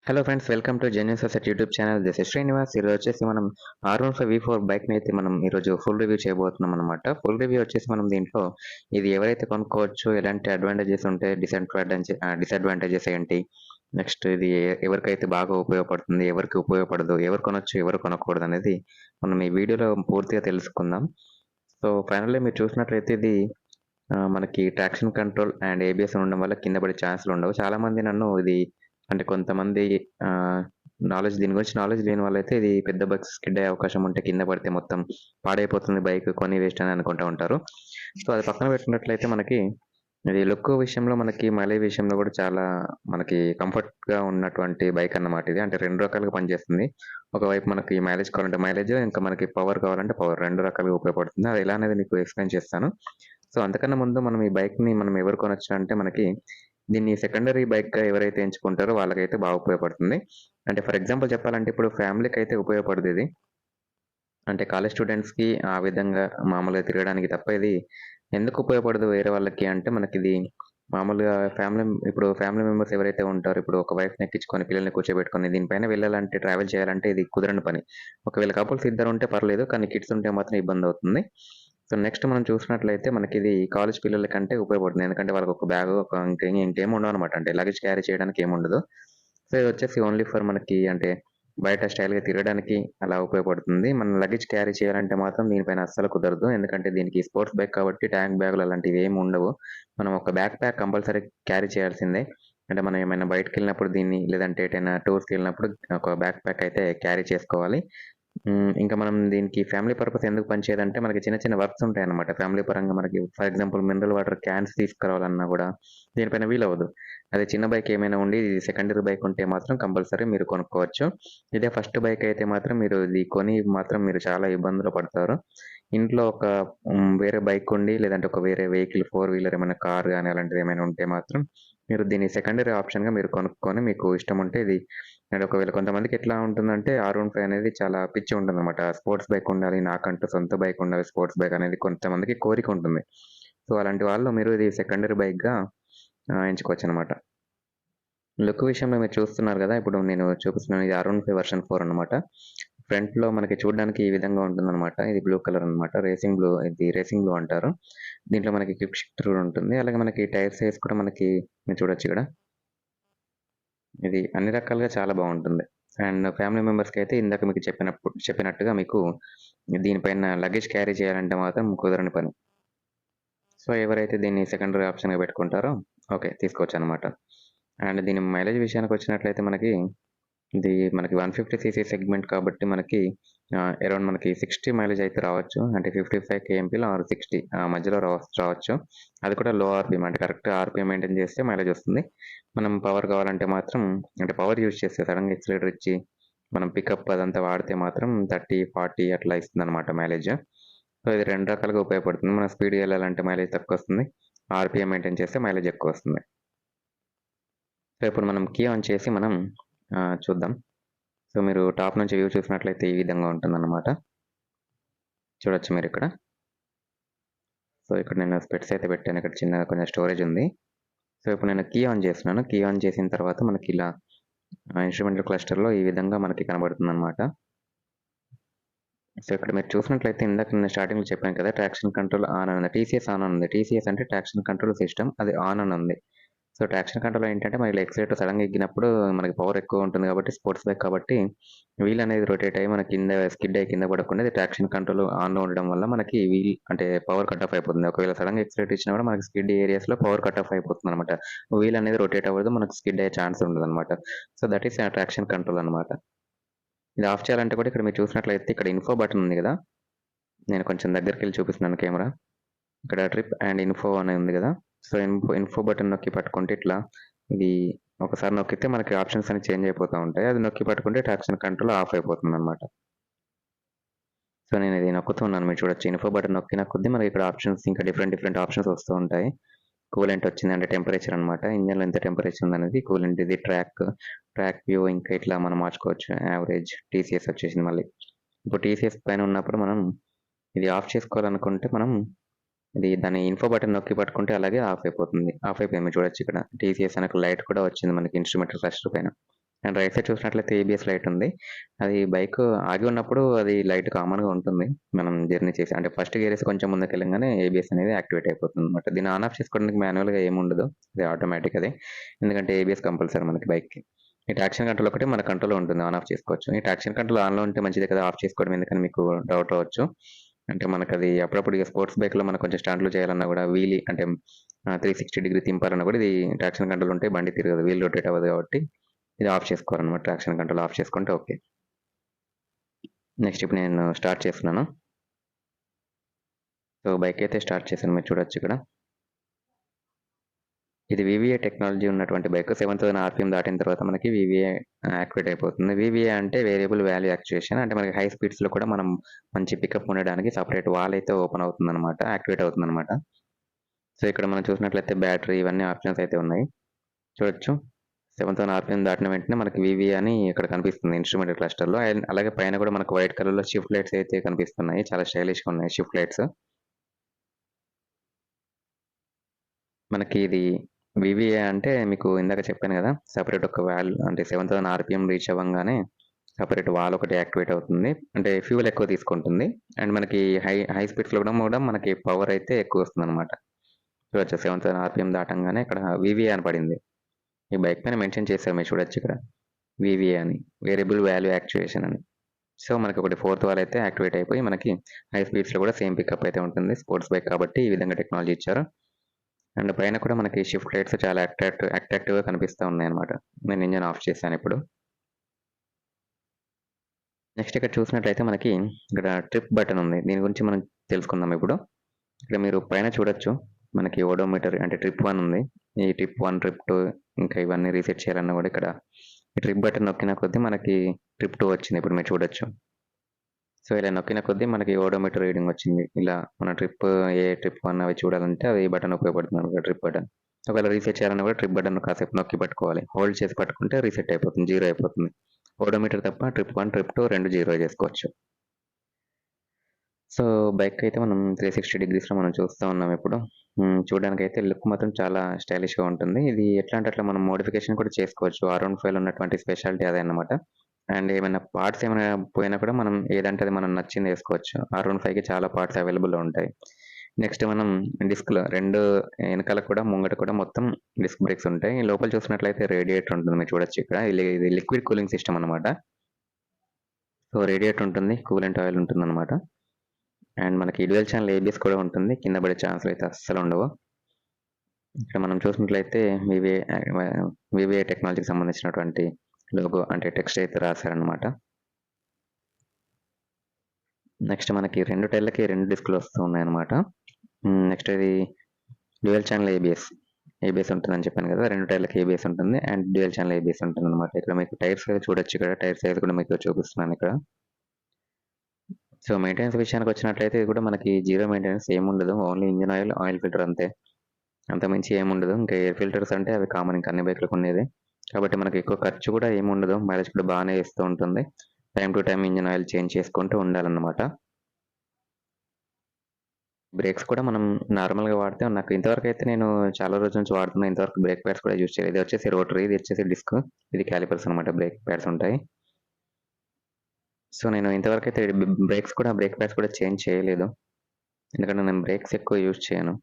Hello friends, welcome to genuine society YouTube channel. This is Srinivas. ఈరోజు వచ్చేసి మనం R15 V4 బైక్ని అయితే మనం ఈరోజు ఫుల్ రివ్యూ చేయబోతున్నాం అనమాట. ఫుల్ రివ్యూ వచ్చేసి మనం దీంట్లో ఇది ఎవరైతే కొనుక్కోవచ్చు, ఎలాంటి అడ్వాంటేజెస్ ఉంటాయి, డిసడ్వాంటేజెస్ ఏంటి, నెక్స్ట్ ఇది ఎవరికైతే బాగా ఉపయోగపడుతుంది, ఎవరికి ఉపయోగపడదు, ఎవరు కొనొచ్చు, ఎవరు కొనకూడదు అనేది మనం ఈ వీడియోలో పూర్తిగా తెలుసుకుందాం. సో ఫైనల్లీ మీరు చూసినట్లయితే ఇది మనకి ట్రాక్షన్ కంట్రోల్ అండ్ ఏబిఎస్ ఉండడం వల్ల కింద పడే ఛాన్సులు ఉండవు. చాలామంది నన్ను ఇది అంటే కొంతమంది దీని గురించి నాలెడ్జ్ లేని వాళ్ళైతే ఇది పెద్ద బగ్స్ స్కిడ్ అయ్యే అవకాశం ఉంటే కింద పడితే మొత్తం పాడైపోతుంది బైక్, కొని వేస్ట్ అని అనుకుంటూ ఉంటారు. సో అది పక్కన పెట్టుకున్నట్లయితే మనకి ఇది లుక్ విషయంలో, మనకి మైలేజ్ విషయంలో కూడా చాలా మనకి కంఫర్ట్గా ఉన్నటువంటి బైక్ అన్నమాట ఇది. అంటే రెండు రకాలుగా పనిచేస్తుంది. ఒకవైపు మనకి మైలేజ్ కావాలంటే మైలేజ్, ఇంకా మనకి పవర్ కావాలంటే పవర్, రెండు రకాలుగా ఉపయోగపడుతుంది. అది ఎలా అనేది మీకు ఎక్స్ప్లెయిన్ చేస్తాను. సో అంతకన్నా ముందు మనం ఈ బైక్ని మనం ఎవరు కొనొచ్చు అంటే, మనకి దీన్ని సెకండరీ బైక్‌గా ఎవరైతే ఎంచుకుంటారో వాళ్ళకైతే బాగా ఉపయోగపడుతుంది. అంటే ఫర్ ఎగ్జాంపుల్ చెప్పాలంటే ఇప్పుడు ఫ్యామిలీకి అయితే ఉపయోగపడదు ఇది. అంటే కాలేజ్ స్టూడెంట్స్‌కి ఆ విధంగా మామూలుగా తిరగడానికి తప్ప ఇది ఎందుకు ఉపయోగపడదు వేరే వాళ్ళకి అంటే, మనకిది మామూలుగా ఫ్యామిలీ మెంబర్స్ ఎవరైతే ఉంటారో, ఇప్పుడు ఒక వైఫ్‌ని ఎక్కించుకొని పిల్లల్ని కూర్చోబెట్టుకొని దీనిపైన వెళ్ళాలంటే, ట్రావెల్ చేయాలంటే ఇది కుదరని పని. ఒకవేళ కపుల్స్ ఇద్దరు ఉంటే పర్లేదు, కానీ కిడ్స్ ఉంటే మాత్రం ఇబ్బందవుతుంది. సో నెక్స్ట్ మనం చూసినట్లయితే మనకిది కాలేజ్ పిల్లలకంటే ఉపయోగపడుతుంది. ఎందుకంటే వాళ్ళకి ఒక బ్యాగ్, ఇంకేమి ఉండవనమాట. అంటే లగేజ్ క్యారీ చేయడానికి ఏముండదు. సో ఇదొచ్చేసి ఓన్లీ ఫర్ మనకి అంటే బయట స్టైల్‌గా తిరగడానికి అలా ఉపయోగపడుతుంది. మనం లగేజ్ క్యారీ చేయాలంటే మాత్రం దీనిపైన అస్సలు కుదరదు. ఎందుకంటే దీనికి స్పోర్ట్స్ బైక్ కాబట్టి ట్యాంక్ బ్యాగులు అలాంటివి ఏమి ఉండవు. మనం ఒక బ్యాక్ ప్యాక్ కంపల్సరీ క్యారీ చేయాల్సిందే. అంటే మనం ఏమైనా బయటికెళ్ళినప్పుడు దీన్ని, లేదంటే ఎటైనా టూర్స్‌కెళ్ళినప్పుడు ఒక బ్యాక్ ప్యాక్ అయితే క్యారీ చేసుకోవాలి. ఇంకా మనం దీనికి ఫ్యామిలీ పర్పస్ ఎందుకు పనిచేయదంటే, మనకి చిన్న చిన్న వర్క్స్ ఉంటాయన్నమాట. ఫ్యామిలీ పరంగా మనకి for example mineral water cans తీసుకురావాలన్నా కూడా దీనిపైన వీలవ్వదు. అదే చిన్న బైక్ ఏమైనా ఉండి సెకండరీ బైక్ ఉంటే మాత్రం కంపల్సరీ మీరు కొనుక్కోవచ్చు. ఇదే ఫస్ట్ బైక్ అయితే మాత్రం మీరు ఇది కొని మాత్రం మీరు చాలా ఇబ్బందులు పడతారు. ఇంట్లో ఒక వేరే బైక్ ఉండి, లేదంటే ఒక వేరే వెహికల్, ఫోర్ వీలర్ ఏమైనా కార్ గాని అలాంటిది ఏమైనా ఉంటే మాత్రం మీరు దీన్ని సెకండరీ ఆప్షన్‌గా మీరు కొనుక్కొని, మీకు ఇష్టం ఉంటే ఇది అండ్ ఒకవేళ కొంతమందికి ఎట్లా ఉంటుందంటే, R15 అనేది చాలా పిచ్చి ఉంటుందన్నమాట. స్పోర్ట్స్ బైక్ ఉండాలి, నాకంటూ సొంత బైక్ ఉండాలి, స్పోర్ట్స్ బైక్ అనేది కొంతమందికి కోరిక ఉంటుంది. సో అలాంటి వాళ్ళు మీరు ఇది సెకండరీ బైక్‌గా ఎంచుకోవచ్చనమాట. లుక్ విషయంలో మీరు చూస్తున్నారు గదా! ఇప్పుడు నేను చూపిస్తున్నాను, ఇది R15 వెర్షన్ 4 అన్నమాట. ఫ్రంట్‌లో మనకి చూడడానికి ఈ విధంగా ఉంటుందన్నమాట. ఇది బ్లూ కలర్ అన్నమాట. రేసింగ్ బ్లూ అంటారు. దీంట్లో మనకి క్విక్ షిఫ్టర్ కూడా ఉంటుంది. అలాగే మనకి టైర్ సైజ్ కూడా మనకి మీరు చూడొచ్చు ఇక్కడ. ఇది అన్ని రకాలుగా చాలా బావుంటుంది. అండ్ ఫ్యామిలీ మెంబర్స్‌కైతే ఇందాక మీకు చెప్పినట్టుగా మీకు దీనిపైన లగేజ్ క్యారీ చేయాలంటే మాత్రం కుదరని పని. సో ఎవరైతే దీన్ని సెకండరీ ఆప్షన్‌గా పెట్టుకుంటారో ఓకే, తీసుకోవచ్చనమాట. అండ్ దీని మైలేజ్ విషయానికొచ్చినట్లయితే మనకి 150 సీసీ సెగ్మెంట్ కాబట్టి మనకి అరౌండ్ మనకి 60 మైలేజ్ అయితే రావచ్చు. అంటే 55 కేఎంపీలో ఆర్ 60 మధ్యలో రావచ్చు. అది కూడా లో ఆర్‌పిఎం, అంటే కరెక్ట్ ఆర్‌పిఎం మెయింటైన్ చేస్తే మైలేజ్ వస్తుంది. మనం పవర్ కావాలంటే మాత్రం, అంటే పవర్ యూజ్ చేస్తే సడెన్‌గా ఎక్సిలరేటర్ ఇచ్చి మనం పికప్ అదంతా వాడితే మాత్రం 30, 40 అట్లా ఇస్తుందనమాట మైలేజ్. సో ఇది 2 రకాలుగా ఉపయోగపడుతుంది. మనం స్పీడ్‌గా వెళ్ళాలంటే మైలేజ్ తక్కువొస్తుంది. ఆర్‌పిఎం మెయింటైన్ చేస్తే మైలేజ్ ఎక్కువొస్తుంది. సో ఇప్పుడు మనం కీ ఆన్ చేసి మనం చూద్దాం. సో మీరు టాప్ నుంచి వ్యూ చూసినట్లయితే ఈ విధంగా ఉంటుందన్నమాట. చూడొచ్చు మీరిక్కడ. సో ఇక్కడ నేను స్పెట్స్ అయితే పెట్టాను. ఇక్కడ చిన్నగా కొంచెం స్టోరేజ్ ఉంది. సో ఇప్పుడు నేను కీ ఆన్ చేస్తున్నాను. కీ ఆన్ చేసిన తర్వాత మనకి ఇలా ఇన్‌స్ట్రుమెంటల్ క్లస్టర్‌లో ఈ విధంగా మనకి కనబడుతుందన్నమాట. సో ఇక్కడ మీరు చూసినట్లయితే ఇందాక నేను స్టార్టింగ్‌లో చెప్పాను కదా! ట్రాక్షన్ కంట్రోల్ ఆన్ అని ఉంది. టీసీఎస్ ఆన్ అని ఉంది. టీసీఎస్ అంటే ట్రాక్షన్ కంట్రోల్ సిస్టమ్, అది ఆన్ అని ఉంది. సో ట్రాక్షన్ కంట్రోల్ ఏంటంటే, మనకి ఎక్సిలరేటర్ సడెన్‌గా ఎక్కినప్పుడు మనకి పవర్ ఎక్కువ ఉంటుంది కాబట్టి, స్పోర్ట్స్ బైక్ కాబట్టి వీల్ అనేది రొటేట్ అయ్యి మన కింద స్కిడ్ అయ్యి కింద పడకుండా ఇది ట్రాక్షన్ కంట్రోల్ ఆన్‌లో ఉండడం వల్ల మనకి వీల్ అంటే పవర్ కట్ ఆఫ్ అయిపోతుంది. ఒకవేళ సడెన్‌గా ఎక్సిలరేటర్ ఇచ్చినా కూడా మనకి స్కిడ్ ఏరియాస్‌లో పవర్ కట్ ఆఫ్ అయిపోతుందన్నమాట. వీల్ అనేది రొటేట్ అవ్వదు. మనకు స్కిడ్ అయ్యే ఛాన్స్ ఉండదన్నమాట. So that is traction control అన్నమాట. ఇది ఆఫ్ చేయాలంటే కూడా ఇక్కడ మీరు చూసినట్లయితే ఇక్కడ ఇన్ఫో బటన్ ఉంది కదా! నేను కొంచెం దగ్గరికెళ్ళి చూపిస్తున్నాను కెమెరా. ఇక్కడ ట్రిప్ అండ్ ఇన్ఫో అని ఉంది కదా! సో ఇన్ఫో బటన్ నొక్కి పట్టుకుంటే ఇట్లా ఇది ఒకసారి నొక్కితే మనకి ఆప్షన్స్ అన్ని చేంజ్ అయిపోతా ఉంటాయి. అది నొక్కి పట్టుకుంటే ట్రాక్షన్ కంట్రోల్ ఆఫ్ అయిపోతుందన్నమాట. సో నేను ఇది నొక్కుతున్నాను, మీరు చూడొచ్చు. ఇన్ఫో బటన్ నొక్కిన కొద్దీ మనకి ఇక్కడ ఆప్షన్స్ ఇంకా డిఫరెంట్ ఆప్షన్స్ వస్తూ ఉంటాయి. కూలెంట్ వచ్చింది అంటే టెంపరేచర్ అన్నమాట. ఇంజిన్‌లో ఎంత టెంపరేచర్ ఉందనేది కూలెంట్, ఇది ట్రాక్ వ్యూ, ఇంకా ఇట్లా మనం మార్చుకోవచ్చు. యావరేజ్, టీసీఎస్ వచ్చేసింది మళ్ళీ. ఇప్పుడు టీసీఎస్ పైన ఉన్నప్పుడు మనం ఇది ఆఫ్ చేసుకోవాలనుకుంటే మనం దాని ఇన్ఫో బటన్ నొక్కి పట్టుకుంటే అలాగే ఆఫ్ అయిపోతుంది. ఆఫ్ అయిపోయింది, మీరు చూడొచ్చు ఇక్కడ. టీసీఎస్ అనే ఒక లైట్ కూడా వచ్చింది మనకి ఇన్‌స్ట్రుమెంటల్ క్లస్టర్ పైన. అండ్ రైట్ సైడ్ చూసినట్లయితే ఏబిఎస్ లైట్ ఉంది. అది బైక్ ఆగి ఉన్నప్పుడు అది లైట్ కామన్‌గా ఉంటుంది. మనం జర్నీ చేసి అంటే ఫస్ట్ గేర్ ఏసి కొంచెం ముందుకెళ్ళంగానే ఏబిఎస్ అనేది యాక్టివేట్ అయిపోతుందనమాట. దీన్ని ఆన్ ఆఫ్ చేసుకోవడానికి మాన్యువల్‌గా ఏముండదు. అది ఆటోమేటిక్ అది. ఎందుకంటే ఏబిఎస్ కంపల్సరీ మనకి బైక్‌కి. ఈ ట్రాక్షన్ కంట్రోల్ ఒకటి మన కంట్రోల్‌లో ఉంటుంది. ఆన్ ఆఫ్ చేసుకోవచ్చు. ఈ ట్రాక్షన్ కంట్రోల్ ఆన్‌లో ఉంటే మంచిదే కదా! ఆఫ్ చేసుకోవడం ఎందుకని మీకు డౌట్ రావచ్చు. అంటే మనకది అప్పుడప్పుడు ఇగ స్పోర్ట్స్ బైక్‌లో మనం కొంచెం స్టంట్లు చేయాలన్నా గూడా వీలీ అంటే 360 డిగ్రీ తింపాలన్నా గూడా ఇది ట్రాక్షన్ కంట్రోల్ ఉంటే బండి తిరగదు. వీల్ రొటేట్ అవ్వదు కాబట్టి ఇది ఆఫ్ చేసుకోవాలన్నమాట. ట్రాక్షన్ కంట్రోల్ ఆఫ్ చేసుకుంటే ఓకే. నెక్స్ట్ ఇప్పుడు నేను స్టార్ట్ చేస్తున్నాను. సో, బైక్ అయితే స్టార్ట్ చేశాను. మీరు చూడొచ్చు ఇక్కడ. ఇది వీవీఏ టెక్నాలజీ ఉన్నటువంటి బైక్. 7000 ఆర్‌పిఎం దాటిన తర్వాత మనకి వీవీఏ యాక్టివేట్ అయిపోతుంది. వీవీఏ అంటే వేరియబుల్ వాల్యూ యాక్చుయేషన్. అంటే మనకి హై స్పీడ్స్‌లో కూడా మనం మంచి పికప్ ఉండడానికి సెపరేట్ వాల్ అయితే ఓపెన్ అవుతుందన్నమాట. యాక్టివేట్ అవుతుందన్నమాట. సో, ఇక్కడ మనం చూసినట్లయితే బ్యాటరీ ఇవన్నీ ఆప్షన్స్ అయితే ఉన్నాయి. చూడొచ్చు. 7000 ఆర్‌పిఎం దాటిన వెంటనే మనకి వీవీఏ అని ఇక్కడ కనిపిస్తుంది ఇన్‌స్ట్రుమెంట్ క్లస్టర్‌లో. అండ్ అలాగే పైన కూడా మనకు వైట్ కలర్‌లో షిఫ్ట్ లైట్స్ అయితే కనిపిస్తున్నాయి. చాలా స్టైలిష్‌గా ఉన్నాయి షిఫ్ట్ లైట్స్. మనకి ఇది వీవీఏ అంటే మీకు ఇందాక చెప్పాను గదా! సెపరేట్ ఒక వాల్ అంటే 7000 ఆర్‌పిఎం రీచ్ అవ్వంగానే సెపరేట్ వాల్ ఒకటి యాక్టివేట్ అవుతుంది. అంటే ఫ్యూయల్ ఎక్కువ తీసుకుంటుంది. అండ్ మనకి హై హై స్పీడ్స్‌లో కూడా మనకి పవర్ అయితే ఎక్కువొస్తుందనమాట. చూడొచ్చు 7000 ఆర్‌పిఎం దాటంగానే ఇక్కడ వీవీఏ అని పడింది. ఈ బైక్ పైన మెన్షన్ చేశారు మీరు చూడొచ్చు ఇక్కడ. వీవీఏ అని. వేరియబుల్ వాల్యూ యాక్చుయేషన్ అని. సో, మనకొకటి ఫోర్త్ వాల్ అయితే యాక్టివేట్ అయిపోయి మనకి హై స్పీడ్స్‌లో కూడా సేమ్ పికప్ అయితే ఉంటుంది. స్పోర్ట్స్ బైక్ కాబట్టి ఈ విధంగా టెక్నాలజీ ఇచ్చారు. అండ్ పైన కూడా మనకి షిఫ్ట్ లైట్స్ చాలా అట్రాక్టివ్‌గా కనిపిస్తా ఉన్నాయన్నమాట. నేను ఇంజిన్ ఆఫ్ చేశానిప్పుడు. నెక్స్ట్ ఇక్కడ చూసినట్లయితే మనకి ఇక్కడ ట్రిప్ బటన్ ఉంది. దీని గురించి మనం తెలుసుకుందాం ఇప్పుడు. ఇక్కడ మీరు పైన చూడొచ్చు. మనకి ఓడోమీటర్ అంటే ట్రిప్ 1 ఉంది. ఈ ట్రిప్ 1, ట్రిప్ 2 ఇంకా ఇవన్నీ రీసెట్ చేయాలన్నా కూడా ఇక్కడ ఈ ట్రిప్ బటన్ నొక్కిన కొద్దీ మనకి ట్రిప్ 2 వచ్చింది. ఇప్పుడు మీరు చూడొచ్చు. సో, ఇలా నొక్కిన కొద్దీ మనకి ఓడోమీటర్ రీడింగ్ వచ్చింది. ఇలా మన ట్రిప్ ఏ ట్రిప్ 1 అవి చూడాలంటే అది బటన్ ఉపయోగపడుతుందన్నమాట ట్రిప్ బటన్. ఒకవేళ రీసెట్ చేయాలన్నా కూడా ట్రిప్ బటన్ కాసేపు నొక్కి పట్టుకోవాలి. హోల్డ్ చేసి పట్టుకుంటే రీసెట్ అయిపోతుంది. 0 అయిపోతుంది. ఓడోమీటర్ తప్ప ట్రిప్ 1, ట్రిప్ 2 2 0 చేసుకోవచ్చు. సో, బైక్ అయితే మనం 360 డిగ్రీస్‌లో మనం చూస్తా ఉన్నాం ఇప్పుడు. చూడడానికైతే లుక్ మాత్రం చాలా స్టైలిష్‌గా ఉంటుంది. ఇది ఎట్లా అంటే అట్లా మనం మోడిఫికేషన్ కూడా చేసుకోవచ్చు. R15లో ఉన్నటువంటి స్పెషాలిటీ అదే అన్నమాట. అండ్ ఏమైనా పార్ట్స్ ఏమైనా పోయినా కూడా మనం ఏదంటే అది మనం నచ్చింది ఏసుకోవచ్చు. R15కి చాలా పార్ట్స్ అవైలబుల్‌లో ఉంటాయి. నెక్స్ట్ మనం డిస్క్‌లు 2 ఎనకాల కూడా ముంగట కూడా మొత్తం డిస్క్ బ్రేక్స్ ఉంటాయి. లోపల చూసినట్లయితే రేడియేటర్ ఉంటుంది. మీరు చూడొచ్చు ఇక్కడ. ఇది లిక్విడ్ కూలింగ్ సిస్టమ్ అన్నమాట. సో, రేడియేటర్ ఉంటుంది. కూలెంట్ ఆయిల్ ఉంటుందన్నమాట. అండ్ మనకి డ్యూయల్ ఛానల్ ఏబీఎస్ కూడా ఉంటుంది. కింద పడే ఛాన్స్‌లు అయితే అస్సలుండవు. ఇక్కడ మనం చూసినట్లయితే వీవీఏ టెక్నాలజీకి సంబంధించినటువంటి లోగో అంటే టెక్స్ట్ అయితే రాశారనమాట. నెక్స్ట్ మనకి 2 టైర్లకి 2 డిస్క్‌లు వస్తూ ఉన్నాయన్నమాట. నెక్స్ట్ ఇది డ్యూయల్ ఛానల్ ఏబీఎస్. ఏబీఎస్ ఉంటుందని చెప్పాను కదా! 2 టైర్లకి ఏబీఎస్ ఉంటుంది. అండ్ డ్యూయల్ ఛానల్ ఏబీఎస్ ఉంటుందన్నమాట. ఇక్కడ మీకు టైర్ సైజ్ చూడొచ్చు ఇక్కడ. టైర్ సైజ్ కూడా మీకు చూపిస్తున్నాను ఇక్కడ. సో, మెయింటెనెన్స్ విషయానికొచ్చినట్లయితే ఇది కూడా మనకి జీరో మెయింటెనెన్స్ ఏముండదు. Only engine oil, oil filter అంతే. అంతకుమించి ఏముండదు. ఇంకా ఎయిర్ ఫిల్టర్స్ అంటే అవి కామన్ ఇంక అన్ని బైక్‌లకు ఉండేదే. కాబట్టి మనకి ఎక్కువ ఖర్చు కూడా ఏముండదు. మైలేజ్ కూడా బానే ఇస్తూ ఉంటుంది. Time to time engine oil change చేసుకుంటూ ఉండాలన్నమాట. బ్రేక్స్ కూడా మనం నార్మల్‌గా వాడితే నాకు ఇంతవరకైతే నేను చాలా రోజుల నుంచి వాడుతున్నా. ఇంతవరకు బ్రేక్ ప్యాడ్స్ కూడా యూజ్ చేయలేదు. ఇది వచ్చేసి రోటరీ, ఇది వచ్చేసి డిస్క్. ఇది కాలిపర్స్ అన్నమాట. బ్రేక్ ప్యాడ్స్ ఉంటాయి. సో, నేను ఇంతవరకైతే బ్రేక్ ప్యాడ్స్ కూడా చేంజ్ చేయలేదు. ఎందుకంటే నేను బ్రేక్స్ ఎక్కువ యూజ్ చేయను.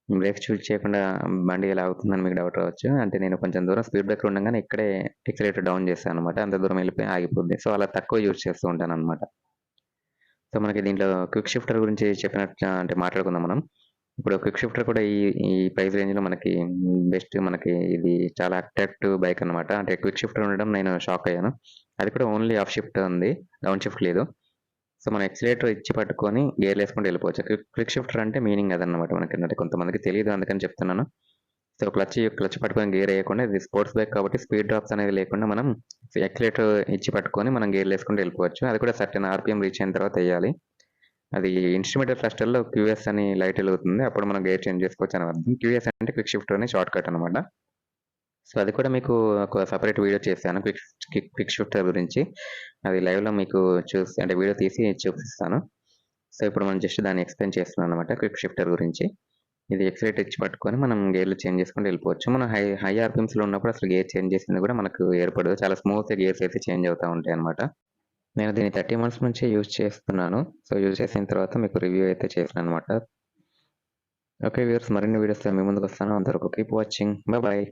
బ్రేక్స్ యూజ్ చేయకుండా బండి ఎలా ఆగుతుందని మీకు డౌట్ రావచ్చు. అంటే నేను కొంచెం దూరం స్పీడ్ బ్రేకర్ ఉండంగానే ఇక్కడే ఎక్సిలరేటర్ డౌన్ చేశానన్నమాట. అంత దూరం వెళ్ళిపోయి ఆగిపోద్ది. సో, అలా తక్కువ యూజ్ చేస్తూ ఉంటానన్నమాట. సో, మనకి దీంట్లో క్విక్ షిఫ్టర్ గురించి చెప్పినట్టు అంటే మాట్లాడుకుందాం మనం. ఇప్పుడు క్విక్ షిఫ్టర్ కూడా ఈ ఈ ప్రైస్ రేంజ్‌లో మనకి బెస్ట్ మనకి ఇది చాలా అట్రాక్టివ్ బైక్ అన్నమాట. అంటే క్విక్ షిఫ్టర్ ఉండడం నేను షాక్ అయ్యాను. అది కూడా ఓన్లీ అప్ షిఫ్ట్ ఉంది. డౌన్ షిఫ్ట్ లేదు. సో, మనం ఎక్సిలరేటర్ ఇచ్చి పట్టుకొని గేర్‌లేసుకుంటూ వెళ్ళిపోవచ్చు. క్విక్ షిఫ్టర్ అంటే మీనింగ్ అదన్నమాట మనకి. అంటే కొంతమందికి తెలీదు అందుకని చెప్తున్నాను. సో, క్లచ్ పట్టుకొని గేర్ ఎయకుండా ఇది స్పోర్ట్స్ బైక్ కాబట్టి స్పీడ్ డ్రాప్స్ అనేది లేకుండా మనం యాక్సిలరేటర్ ఇచ్చి పట్టుకొని మనం గేర్‌లేసుకుంటూ వెళ్ళిపోవచ్చు. అది కూడా సర్టెన్ ఆర్‌పిఎం రీచ్ అయిన తర్వాత ఎయ్యాలి. అది ఇన్‌స్ట్రుమెంట్ క్లస్టర్‌లో క్యూఎస్ అని లైట్ ఎలుగుతుంది. అప్పుడు మనం గేర్ చేంజ్ చేసుకోవచ్చు అని అర్థం. క్యూఎస్ అంటే క్విక్ షిఫ్టర్ అని షార్ట్ కట్ అన్నమాట. సో, అది కూడా మీకు ఒక సెపరేట్ వీడియో చేశాను. క్విక్ షిఫ్టర్ గురించి. అది లైవ్‌లో మీకు అంటే వీడియో తీసి చూపిస్తాను. సో, ఇప్పుడు మనం జస్ట్ దాన్ని ఎక్స్‌ప్లెయిన్ చేస్తున్నానన్నమాట క్విక్ షిఫ్టర్ గురించి. ఇది ఎక్సలరేటర్ ఇచ్చి పట్టుకొని మనం గేర్‌లు చేంజ్ చేసుకుంటూ వెళ్ళిపోవచ్చు. మనం హై ఆర్‌పిఎమ్స్‌లో ఉన్నప్పుడు అసలు గేర్ చేంజ్ చేసింది కూడా మనకు ఏర్పడదు. చాలా స్మూత్‌గా గేర్స్ అయితే చేంజ్ అవుతా ఉంటాయన్నమాట. నేను దీన్ని 30 మంత్స్ నుంచి యూజ్ చేస్తున్నాను. సో, యూజ్ చేసిన తర్వాత మీకు రివ్యూ అయితే చేశానన్నమాట. ఓకే వ్యూవర్స్, మరిన్ని వీడియోస్‌తో మీ ముందుకొస్తాను. అంతవరకు కీప్ వాచింగ్. బాయ్.